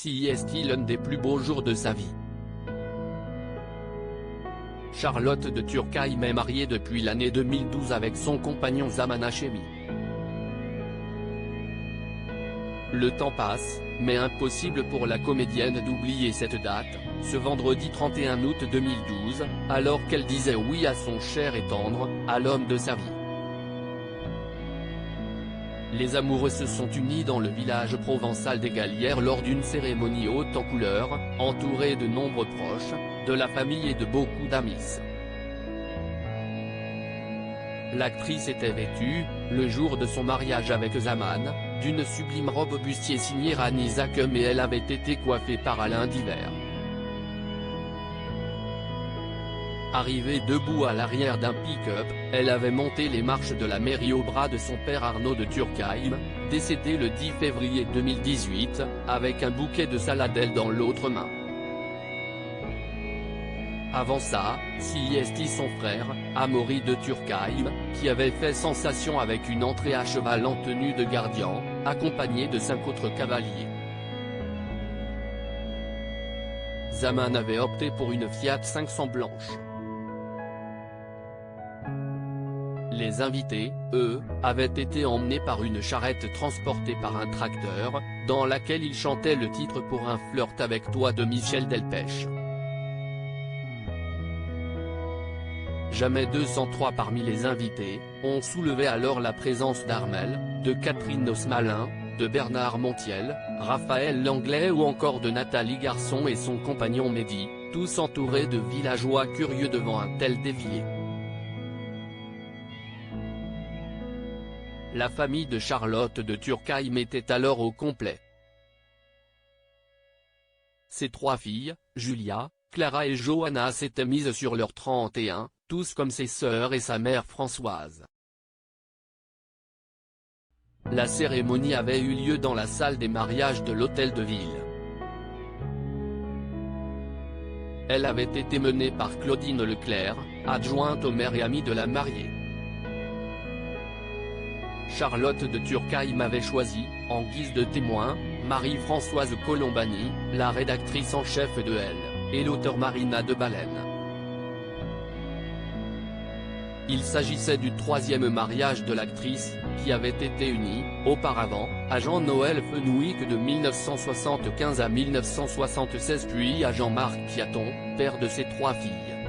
si est-il l'un des plus beaux jours de sa vie. Charlotte de Turckheim est mariée depuis l'année 2012 avec son compagnon Zaman Hashemi. Le temps passe, mais impossible pour la comédienne d'oublier cette date, ce vendredi 31 août 2012, alors qu'elle disait oui à son cher et tendre, à l'homme de sa vie. Les amoureux se sont unis dans le village provençal des Gallières lors d'une cérémonie haute en couleurs, entourée de nombreux proches, de la famille et de beaucoup d'amis. L'actrice était vêtue, le jour de son mariage avec Zaman, d'une sublime robe bustier signée Rani Zakem et elle avait été coiffée par Alain Diver. Arrivée debout à l'arrière d'un pick-up, elle avait monté les marches de la mairie au bras de son père Arnaud de Turckheim, décédé le 10 février 2018, avec un bouquet de saladelle dans l'autre main. Avant ça, c'est son frère, Amaury de Turckheim, qui avait fait sensation avec une entrée à cheval en tenue de gardien, accompagné de 5 autres cavaliers. Zaman avait opté pour une Fiat 500 blanche. Les invités, eux, avaient été emmenés par une charrette transportée par un tracteur, dans laquelle ils chantaient le titre Pour un flirt avec toi de Michel Delpech. Jamais 203 parmi les invités, ont soulevé alors la présence d'Armel, de Catherine Osmalin, de Bernard Montiel, Raphaël Langlais ou encore de Nathalie Garçon et son compagnon Mehdi, tous entourés de villageois curieux devant un tel défilé. La famille de Charlotte de Turckheim était alors au complet. Ses 3 filles, Julia, Clara et Johanna s'étaient mises sur leurs 31, tous comme ses sœurs et sa mère Françoise. La cérémonie avait eu lieu dans la salle des mariages de l'hôtel de ville. Elle avait été menée par Claudine Leclerc, adjointe au maire et amie de la mariée. Charlotte de Turckheim avait choisi, en guise de témoin, Marie-Françoise Colombani, la rédactrice en chef de Elle, et l'auteur Marina de Baleine. Il s'agissait du 3e mariage de l'actrice, qui avait été unie, auparavant, à Jean-Noël Fenouilh de 1975 à 1976 puis à Jean-Marc Piaton, père de ses 3 filles.